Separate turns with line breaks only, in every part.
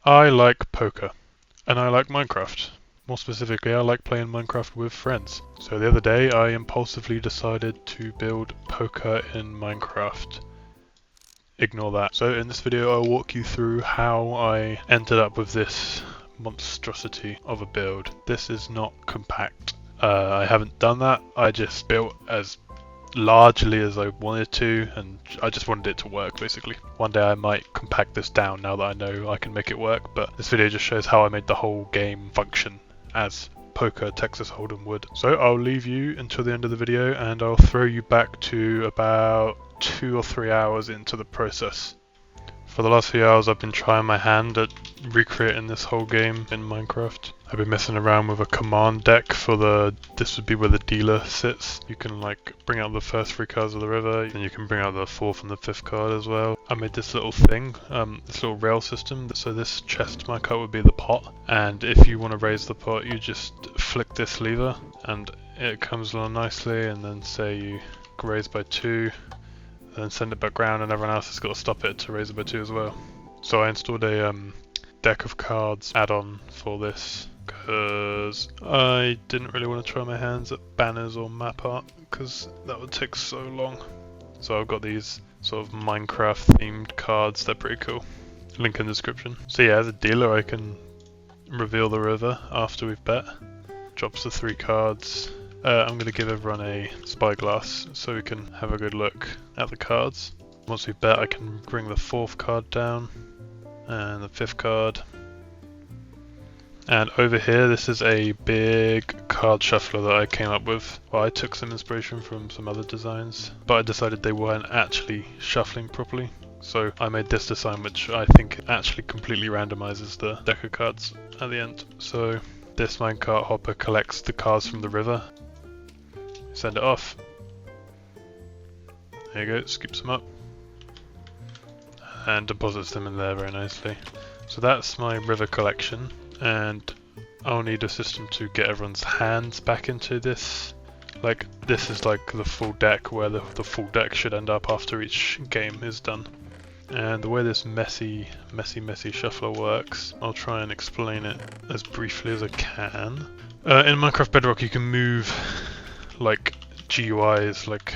I like poker, and I like Minecraft. More specifically, I like playing Minecraft with friends. So the other day, I impulsively decided to build poker in Minecraft. Ignore that. So in this video, I'll walk you through how I ended up with this monstrosity of a build. This is not compact. I haven't done that. I just built as largely as I wanted to, and I just wanted it to work basically. One day I might compact this down now that I know I can make it work, but this video just shows how I made the whole game function as poker Texas Hold'em would. So I'll leave you until the end of the video and I'll throw you back to about 2 or 3 hours into the process. For the last few hours I've been trying my hand at recreating this whole game in Minecraft. I've been messing around with a command deck for this would be where the dealer sits. You can like bring out the first 3 cards of the river, and you can bring out the 4th and the 5th card as well. I made this little thing, this little rail system, so this chest minecart would be the pot, and if you want to raise the pot you just flick this lever and it comes along nicely, and then say you raise by 2, and then send it back round, and everyone else has got to stop it to raise it by 2 as well. So I installed a deck of cards add-on for this because I didn't really want to try my hands at banners or map art because that would take so long. So I've got these sort of Minecraft themed cards, they're pretty cool. Link in the description. So yeah, as a dealer I can reveal the river after we've bet. Drops the 3 cards. I'm going to give everyone a spyglass so we can have a good look at the cards. Once we've bet I can bring the 4th card down and the 5th card. And over here this is a big card shuffler that I came up with. Well, I took some inspiration from some other designs, but I decided they weren't actually shuffling properly. So I made this design which I think actually completely randomizes the deck of cards at the end. So this minecart hopper collects the cards from the river. Send it off. There you go, scoops them up and deposits them in there very nicely. So that's my river collection, and I'll need a system to get everyone's hands back into this. Like, this is like the full deck where the full deck should end up after each game is done. And the way this messy shuffler works, I'll try and explain it as briefly as I can. In Minecraft Bedrock you can move like GUIs, like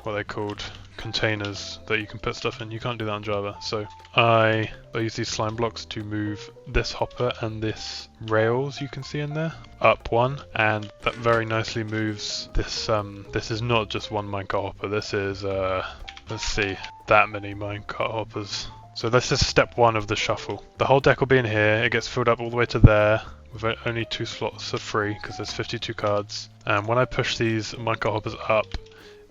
what are they called? Containers that you can put stuff in. You can't do that on Java. So I use these slime blocks to move this hopper and this rails you can see in there up 1, and that very nicely moves this. This is not just one minecart hopper. This is let's see, that many minecart hoppers. So this is step 1 of the shuffle. The whole deck will be in here. It gets filled up all the way to there, with only 2 slots are free because there's 52 cards. And when I push these minecart hoppers up,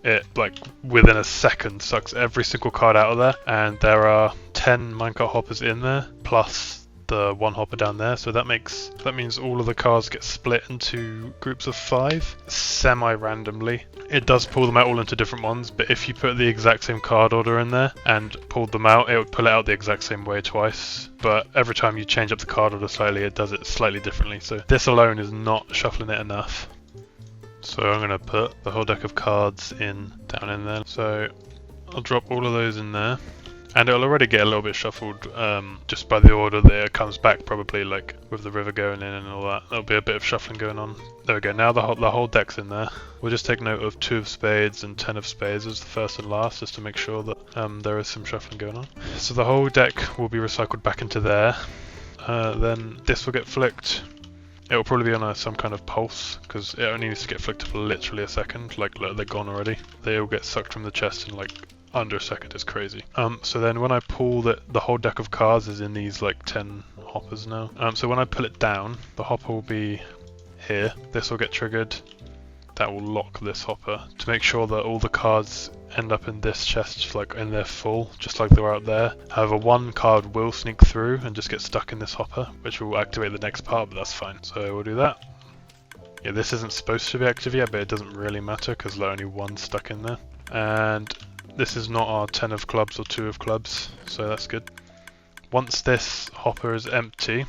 it like within a second sucks every single card out of there, and there are 10 minecart hoppers in there plus the 1 hopper down there. So that means all of the cards get split into groups of 5 semi-randomly. It does pull them out all into different ones, but if you put the exact same card order in there and pulled them out, it would pull it out the exact same way twice. But every time you change up the card order slightly, it does it slightly differently. So this alone is not shuffling it enough. So I'm going to put the whole deck of cards down in there. So I'll drop all of those in there. And it'll already get a little bit shuffled just by the order that it comes back, probably, like with the river going in and all that. There'll be a bit of shuffling going on. There we go, now the whole deck's in there. We'll just take note of 2 of spades and 10 of spades as the first and last, just to make sure that there is some shuffling going on. So the whole deck will be recycled back into there. Then this will get flicked. It will probably be on some kind of pulse, because it only needs to get flicked for literally a second. Like, look, they're gone already. They all get sucked from the chest in like under a second. It's crazy. So then when I pull the whole deck of cards is in these like 10 hoppers now. So when I pull it down, the hopper will be here. This will get triggered. That will lock this hopper to make sure that all the cards end up in this chest, like in their full, just like they were out there. However, 1 card will sneak through and just get stuck in this hopper, which will activate the next part, but that's fine. So we'll do that. Yeah, this isn't supposed to be active yet, but it doesn't really matter because there's only 1 stuck in there. And this is not our 10 of clubs or 2 of clubs, so that's good. Once this hopper is empty,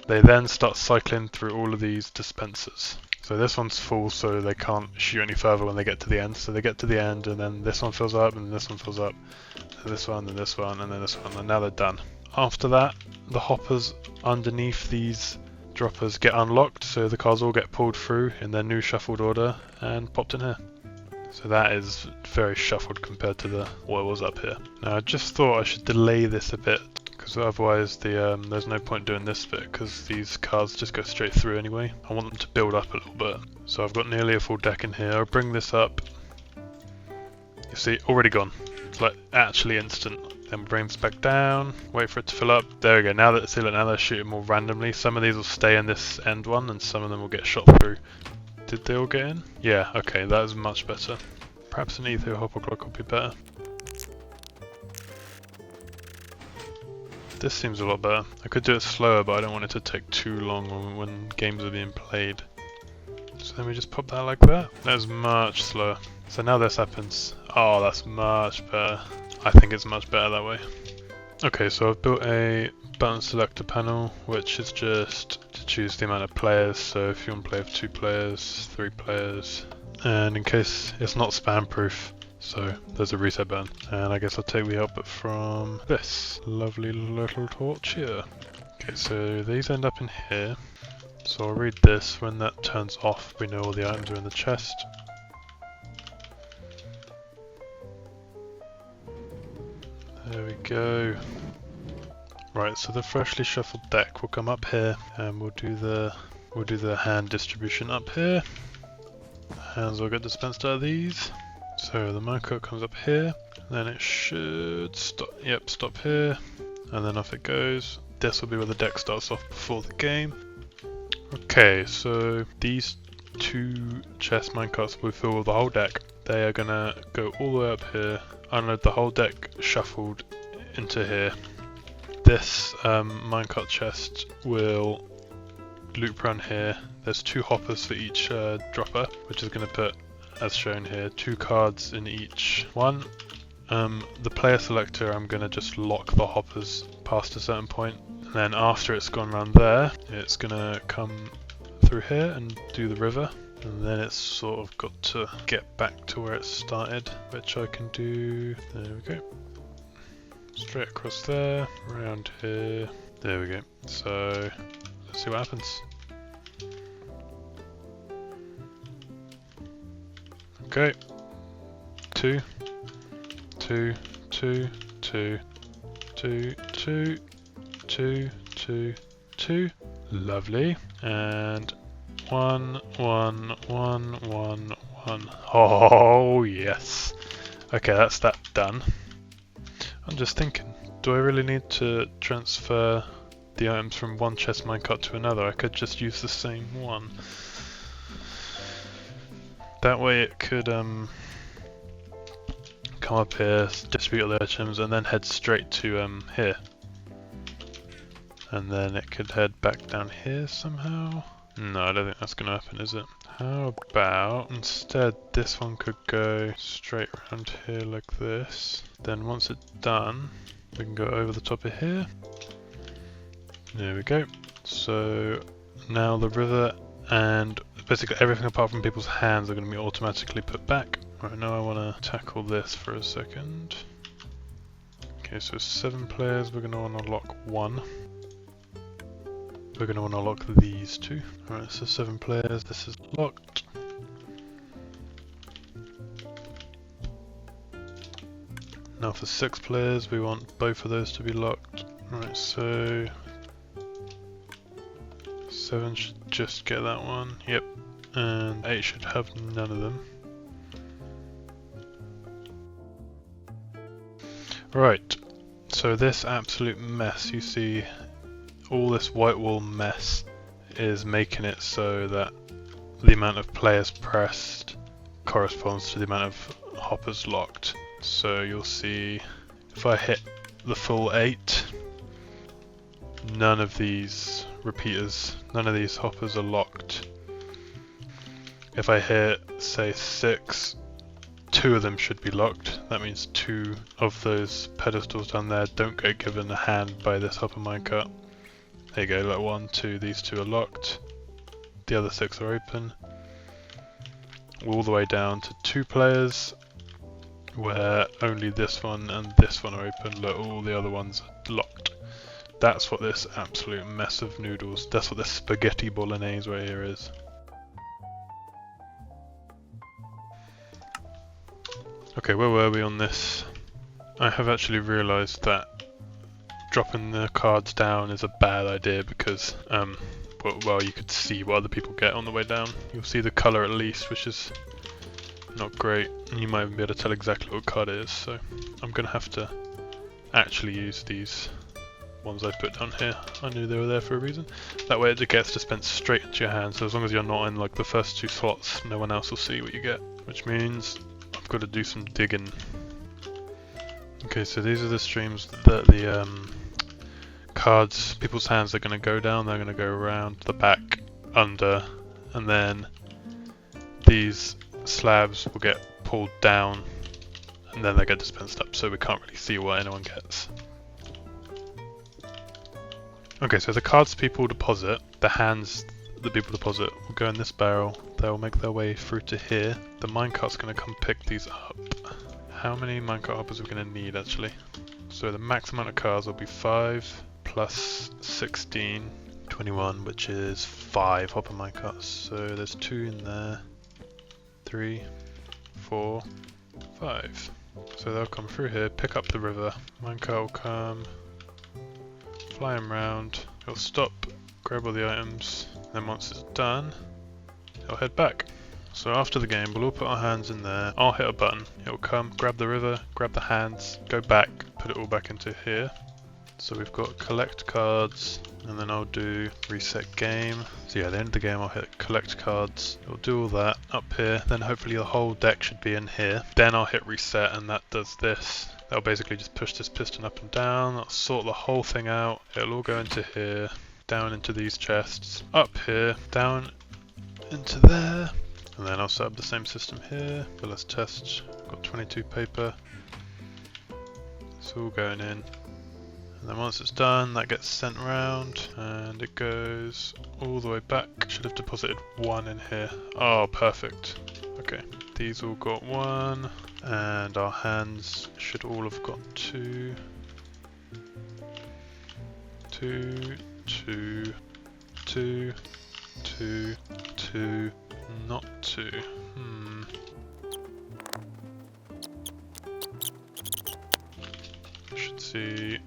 they then start cycling through all of these dispensers. So this one's full, so they can't shoot any further when they get to the end. So they get to the end, and then this one fills up, and this one fills up, and this one, and this one, and then this one, and now they're done. after that, the hoppers underneath these droppers get unlocked, so the cards all get pulled through in their new shuffled order and popped in here. So that is very shuffled compared to what it was up here. Now I just thought I should delay this a bit, because otherwise there's no point doing this bit, because these cards just go straight through anyway. I want them to build up a little bit. So I've got nearly a full deck in here. I'll bring this up. You see, already gone. It's like actually instant. Then we'll bring this back down, wait for it to fill up. There we go. Now that they're shooting more randomly. Some of these will stay in this end one, and some of them will get shot through. Did they all get in? Yeah, okay, that is much better. Perhaps an ether hopper clock would be better. This seems a lot better. I could do it slower, but I don't want it to take too long when games are being played. So then we just pop that like that. That's much slower. So now this happens. Oh, that's much better. I think it's much better that way. Okay, so I've built a button selector panel, which is just to choose the amount of players. So if you want to play with 2 players, 3 players, and in case it's not spam proof, so there's a reset button. And I guess I'll take the output from this lovely little torch here. Okay, so these end up in here. So I'll read this. When that turns off, we know all the items are in the chest. There we go. Right, so the freshly shuffled deck will come up here, and we'll do the hand distribution up here. Hands will get dispensed out of these. So the minecart comes up here, then it should stop. Yep, stop here, and then off it goes. This will be where the deck starts off before the game. Okay, so these 2 chest minecarts will fill with the whole deck. They are gonna go all the way up here, unload the whole deck shuffled into here. This minecart chest will loop around here. There's 2 hoppers for each dropper, which is going to put, as shown here, 2 cards in each one. The player selector, I'm going to just lock the hoppers past a certain point, and then after it's gone around there, it's going to come through here and do the river, and then it's sort of got to get back to where it started, which I can do. There we go. Straight across there, around here. There we go. So let's see what happens. Okay. 2, 2, 2, 2, 2, 2, 2, 2, 2. Lovely. And 1, 1, 1, 1, 1. Oh yes. Okay, that's that done. I'm just thinking, do I really need to transfer the items from one chest minecart to another? I could just use the same one. That way it could come up here, distribute all the items, and then head straight to here. And then it could head back down here somehow. No, I don't think that's going to happen, is it? How about instead this one could go straight around here like this. Then once it's done, we can go over the top of here. There we go. So now the river and basically everything apart from people's hands are going to be automatically put back. Right, now I want to tackle this for a second. Okay, so 7 players, we're going to want to lock 1. We're going to want to lock these 2. Alright, so 7 players, this is locked. Now for 6 players, we want both of those to be locked. Alright, so 7 should just get that one, yep. And 8 should have none of them. Right, so this absolute mess you see, all this white wall mess is making it so that the amount of players pressed corresponds to the amount of hoppers locked. So you'll see if I hit the full 8, none of these repeaters, none of these hoppers are locked. If I hit say 6, 2 of them should be locked. That means 2 of those pedestals down there don't get given a hand by this hopper minecart. There you go, like 1, 2, these 2 are locked. The other 6 are open. All the way down to 2 players, where only this one and this one are open. Look, all the other ones are locked. That's what this absolute mess of noodles, that's what this spaghetti bolognese right here is. Okay, where were we on this? I have actually realised that dropping the cards down is a bad idea because, well, you could see what other people get on the way down. You'll see the colour at least, which is not great, and you might even be able to tell exactly what card it is, so I'm going to have to actually use these ones I put down here. I knew they were there for a reason. That way it gets dispensed straight into your hand, so as long as you're not in like the first 2 slots, no one else will see what you get, which means I've got to do some digging. Okay, so these are the streams that the cards, people's hands are going to go down. They're going to go around the back, under, and then these slabs will get pulled down and then they get dispensed up, so we can't really see what anyone gets. Okay, so the cards people deposit, the hands that people deposit will go in this barrel. They'll make their way through to here. The minecart's going to come pick these up. How many minecart hoppers are we going to need actually? So the max amount of cards will be 5 plus 16, 21, which is 5 hopper minecarts. So there's 2 in there, 3, 4, 5. So they'll come through here, pick up the river. Minecart will come, fly him round, he'll stop, grab all the items, then once it's done, he'll head back. So after the game, we'll all put our hands in there, I'll hit a button, it'll come, grab the river, grab the hands, go back, put it all back into here. So we've got collect cards, and then I'll do reset game. So yeah, at the end of the game I'll hit collect cards, it'll do all that up here, then hopefully the whole deck should be in here. Then I'll hit reset and that does this. That'll basically just push this piston up and down, that'll sort the whole thing out, it'll all go into here, down into these chests, up here, down into there, and then I'll set up the same system here. But let's test, got 22 paper, it's all going in. And then once it's done, that gets sent round and it goes all the way back. Should have deposited 1 in here. Oh, perfect. Okay, these all got 1 and our hands should all have got 2. 2, 2, 2, 2, 2, not 2. Should see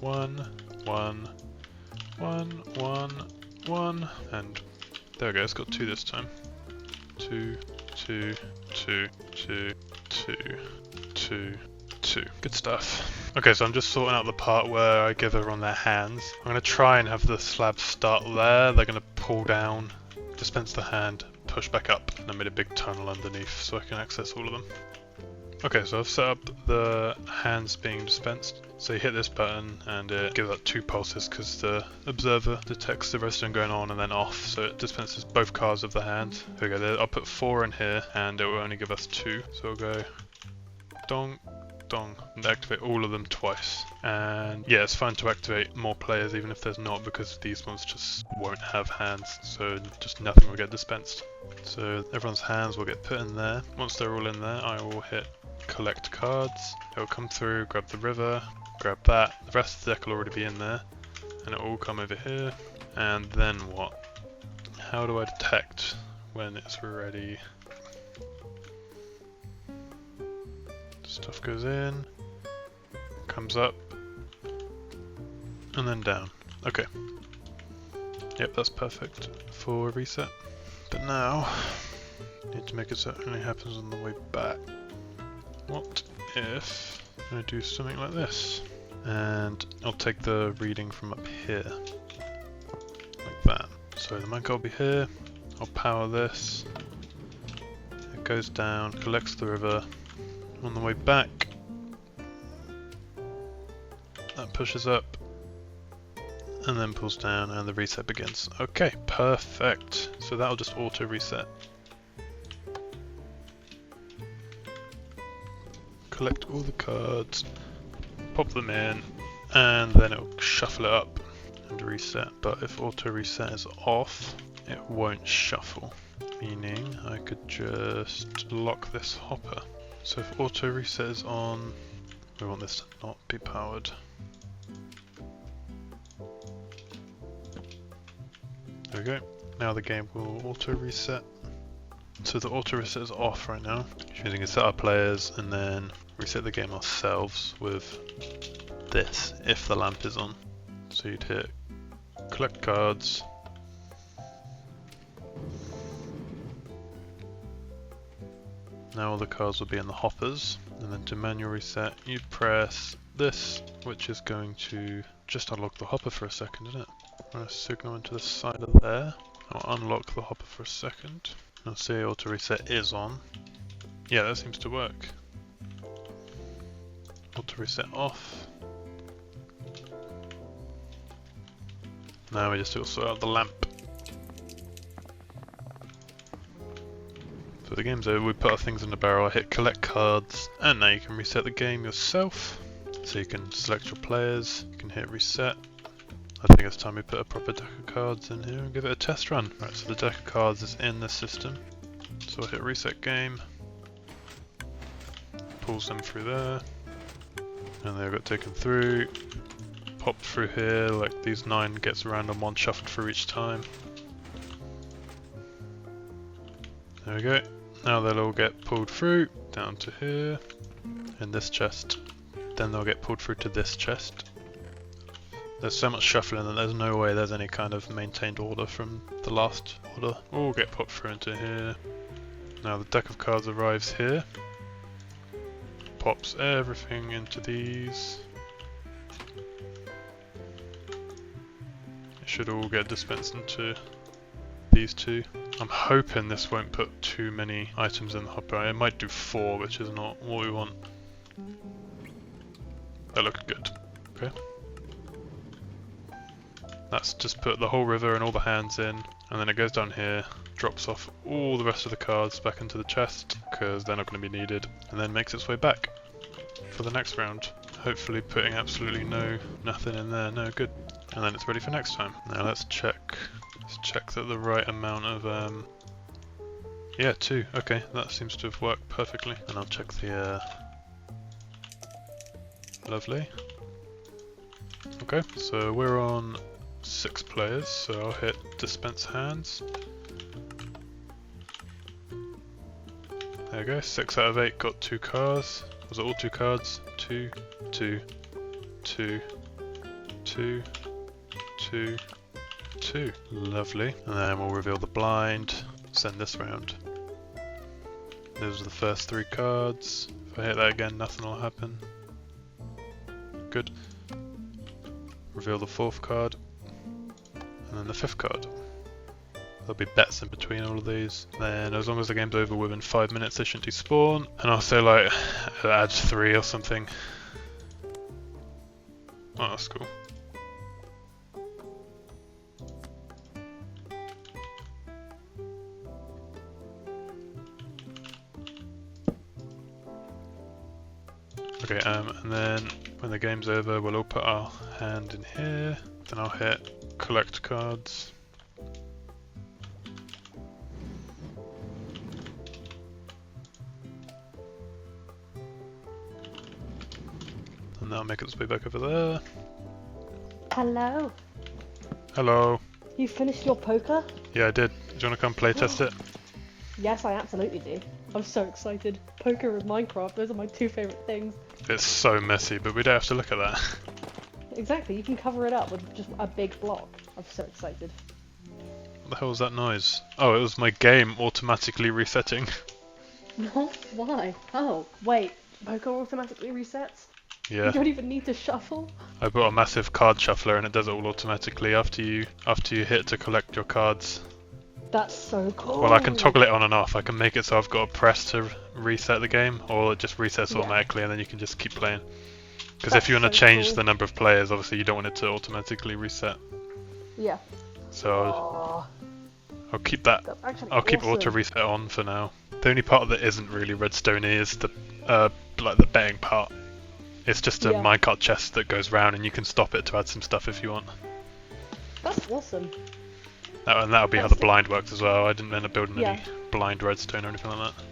1, 1, 1, 1, 1, and there we go, it's got 2 this time. 2, 2, 2, 2, 2, 2, 2. Good stuff. Okay, so I'm just sorting out the part where I give everyone their hands. I'm going to try and have the slabs start there. They're going to pull down, dispense the hand, push back up, and I made a big tunnel underneath so I can access all of them. Okay, so I've set up the hands being dispensed. So you hit this button and it gives out 2 pulses because the observer detects the redstone going on and then off, so it dispenses both cards of the hand. Here we go, I'll put 4 in here and it will only give us 2. So we'll go dong, dong, and activate all of them twice. And yeah, it's fine to activate more players even if there's not, because these ones just won't have hands, so just nothing will get dispensed. So everyone's hands will get put in there. Once they're all in there, I will hit collect cards. It will come through, grab the river, grab that. The rest of the deck will already be in there, and it will all come over here. And then what? How do I detect when it's ready? Stuff goes in, comes up, and then down. Okay. Yep, that's perfect for a reset. But now, I need to make it so it only happens on the way back. What if I do something like this? And I'll take the reading from up here, like that. So the minecart will be here, I'll power this, it goes down, collects the river, on the way back, that pushes up, and then pulls down and the reset begins. Okay, perfect. So that'll just auto reset. Collect all the cards, pop them in, and then it'll shuffle it up and reset. But if auto reset is off, it won't shuffle, meaning I could just lock this hopper. So if auto reset is on, we want this to not be powered. There we go. Now the game will auto reset. So the auto reset is off right now. We can set our players and then reset the game ourselves with this if the lamp is on. So you'd hit collect cards. Now all the cards will be in the hoppers, and then to manual reset you'd press this, which is going to just unlock the hopper for a second, isn't it? I'm going to signal into the side of there. I'll unlock the hopper for a second. I'll see auto reset is on. Yeah, that seems to work. Auto reset off. Now we just sort out the lamp. So the game's over, we put our things in the barrel, I hit collect cards, and now you can reset the game yourself. So you can select your players, you can hit reset. I think it's time we put a proper deck of cards in here and give it a test run. Right, so the deck of cards is in the system. So I'll hit reset game. Pulls them through there. And they got taken through. Popped through here, like these 9 gets a random one shuffled through each time. There we go. Now they'll all get pulled through, down to here, in this chest. Then they'll get pulled through to this chest. There's so much shuffling that there's no way there's any kind of maintained order from the last order. All get popped through into here. Now the deck of cards arrives here. Pops everything into these. It should all get dispensed into these 2. I'm hoping this won't put too many items in the hopper. It might do 4, which is not what we want. That looked good. Okay. That's just put the whole river and all the hands in, and then it goes down here, drops off all the rest of the cards back into the chest, because they're not going to be needed, and then makes its way back for the next round. Hopefully putting absolutely nothing in there. No, good. And then it's ready for next time. Now let's check that the right amount of yeah, 2. Okay, that seems to have worked perfectly. And I'll check the lovely. Okay, so we're on 6 players, so I'll hit dispense hands. There we go, 6 out of 8 got 2 cards. Was it all 2 cards? 2, 2, 2, 2, 2, 2. Lovely. And then we'll reveal the blind, send this round. Those are the first 3 cards. If I hit that again, nothing will happen. Good. Reveal the 4th card. And then the 5th card. There'll be bets in between all of these. Then as long as the game's over within 5 minutes they shouldn't despawn. And I'll say like add 3 or something. Oh, that's cool. Okay, and then when the game's over we'll all put our hand in here. Then I'll hit collect cards. And that'll make its way back over there.
Hello.
Hello.
You finished your poker?
Yeah, I did. Do you want to come play test it?
Yes, I absolutely do. I'm so excited. Poker and Minecraft, those are my 2 favourite things.
It's so messy, but we don't have to look at that.
Exactly, you can cover it up with just a big block. I'm so excited.
What the hell was that noise? Oh, it was my game automatically resetting.
What? Why? Oh, wait. Poker automatically resets?
Yeah.
You don't even need to shuffle?
I bought a massive card shuffler and it does it all automatically after you hit to collect your cards.
That's so cool.
Well, I can toggle it on and off. I can make it so I've got to press to reset the game, or it just resets automatically and then you can just keep playing. Because if you want to change the number of players, obviously you don't want it to automatically reset.
Yeah.
So I'll keep that. I'll keep auto reset on for now. The only part that isn't really redstone is the like the betting part. It's just a minecart chest that goes round and you can stop it to add some stuff if you want.
That's awesome.
And that'll be how the blind works as well. I didn't end up building any blind redstone or anything like that.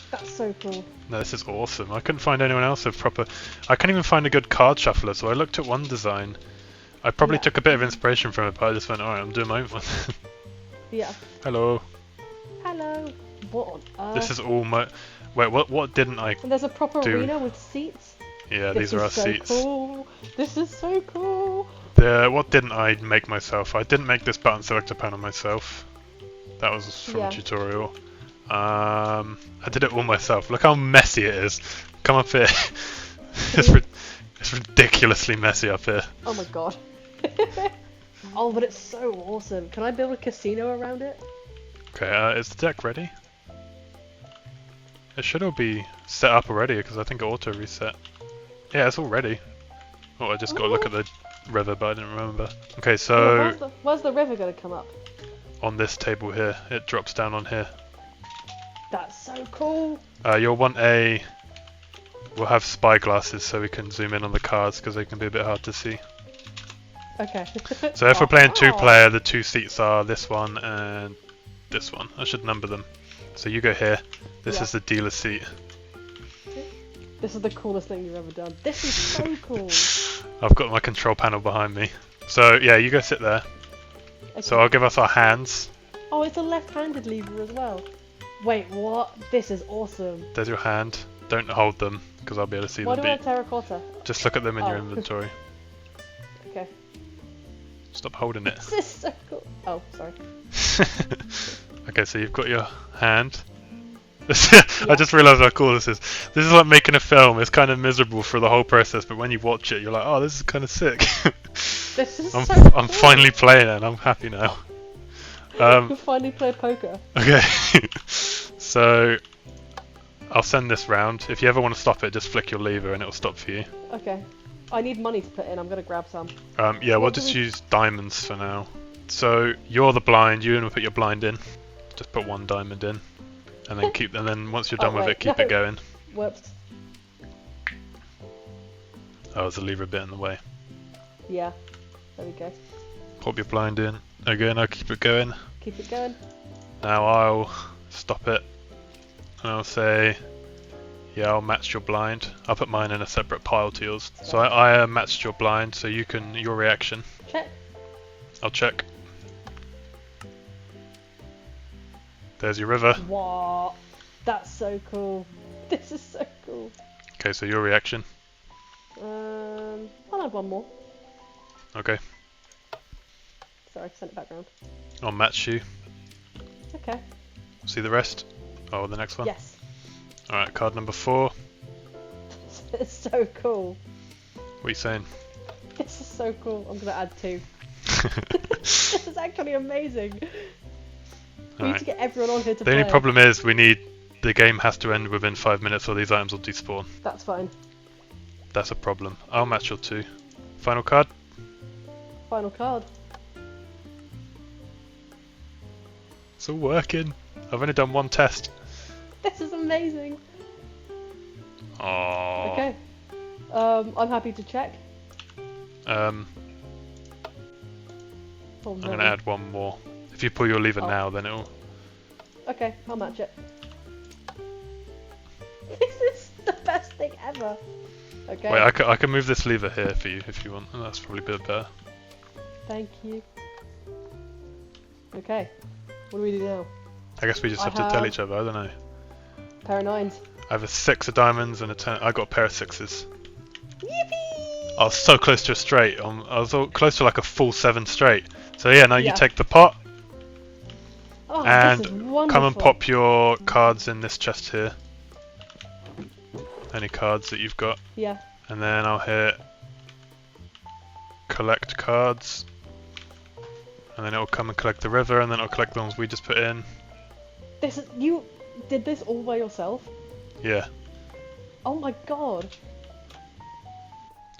That's so cool.
No, this is awesome. I couldn't find anyone else with proper... I can't even find a good card shuffler, so I looked at one design. I probably took a bit of inspiration from it, but I just went, alright, I'm doing my own one.
Yeah.
Hello.
Hello. What on earth?
This is all my... Wait, what didn't I
And there's a proper
do?
arena with seats.
Yeah,
This
these are our
is so
seats.
cool. This is so cool.
What didn't I make myself? I didn't make this button selector panel myself. That was from a tutorial. I did it all myself. Look how messy it is. Come up here. It's ridiculously messy up here.
Oh my god. Oh, but it's so awesome. Can I build a casino around it?
Okay, is the deck ready? It should all be set up already because I think it auto reset. Yeah, it's all ready. Oh, I just got to look at the river, but I didn't remember. Okay, so
where's the river gonna come up?
on this table here, it drops down on here.
That's so cool.
You'll want a... We'll have spy glasses so we can zoom in on the cards because they can be a bit hard to see.
Okay.
So if we're playing two-player, the two seats are this one and this one. I should number them. So you go here. This is the dealer seat.
This is the coolest thing you've ever done. This is so cool.
I've got my control panel behind me. So yeah, you go sit there.
Okay.
So I'll give us our hands.
Oh, it's a left-handed lever as well. Wait, what? This is awesome.
There's your hand. Don't hold them because I'll be able to see
Why
them.
do I have terracotta?
Just look at them in your
Oh.
inventory.
Okay.
Stop holding it.
This is so cool. Oh, sorry.
Okay, so you've got your hand. I just realised how cool this is. This is like making a film. It's kind of miserable for the whole process, but when you watch it, you're like, oh, this is kind of sick.
This is
I'm
so cool.
finally playing it and I'm happy now.
You finally played poker.
Okay, so I'll send this round. If you ever want to stop it, just flick your lever and it'll stop for you.
Okay. I need money to put in. I'm gonna grab some.
Yeah, we'll just use diamonds for now. So you're the blind. You're gonna put your blind in. Just put one diamond in, and then keep. And then once you're done with it, keep it going.
Whoops.
Oh, there's a lever a bit in the way.
Yeah. There we go.
Pop your blind in. Again, I'll keep it going.
Keep it going.
Now I'll stop it, and I'll say, yeah, I'll match your blind. I'll put mine in a separate pile to yours. So I matched your blind, so you can your reaction.
Check.
I'll check. There's your river.
What? That's so cool. This is so cool.
Okay, so your reaction.
I'll have one more.
Okay,
Sorry, send it back round.
I'll match you.
Okay.
See the rest? Oh, the next one?
Yes.
Alright, card number 4.
It's so cool.
What are you saying?
This is so cool. I'm gonna add 2. This is actually amazing. We need to get everyone on here to
The
play.
only problem is the game has to end within 5 minutes or these items will despawn.
That's fine.
That's a problem. I'll match your 2. Final card?
Final card.
It's all working. I've only done one test.
This is amazing.
Aww.
Okay. I'm happy to check.
I'm
Oh, no.
gonna add one more. If you pull your lever now, then it'll...
Okay, I'll match it. This is the best thing ever. Okay.
Wait, I can move this lever here for you if you want. That's probably a bit better.
Thank you. Okay. What do we do now?
I guess we just have to tell each other, I don't know.
Pair of 9s.
I have a 6 of diamonds and a 10. I got a pair of 6s.
Yippee!
I was so close to a straight. I was close to like a full 7 straight. So yeah, now you take the pot
Oh,
and
this is wonderful.
come and pop your cards in this chest here. Any cards that you've got.
Yeah.
And then I'll hit collect cards. And then it'll come and collect the river, and then it'll collect the ones we just put in.
This is, you did this all by yourself?
Yeah.
Oh my god.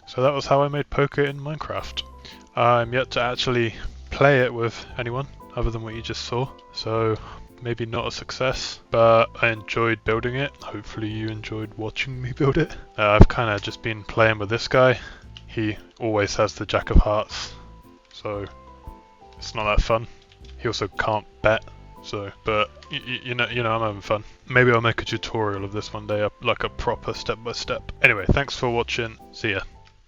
So that was how I made poker in Minecraft. I'm yet to actually play it with anyone other than what you just saw. So maybe not a success, but I enjoyed building it. Hopefully you enjoyed watching me build it. I've kind of just been playing with this guy. He always has the Jack of Hearts, so it's not that fun. He also can't bet, so, but you know, I'm having fun. Maybe I'll make a tutorial of this one day, like a proper step-by-step. Anyway, thanks for watching. See ya.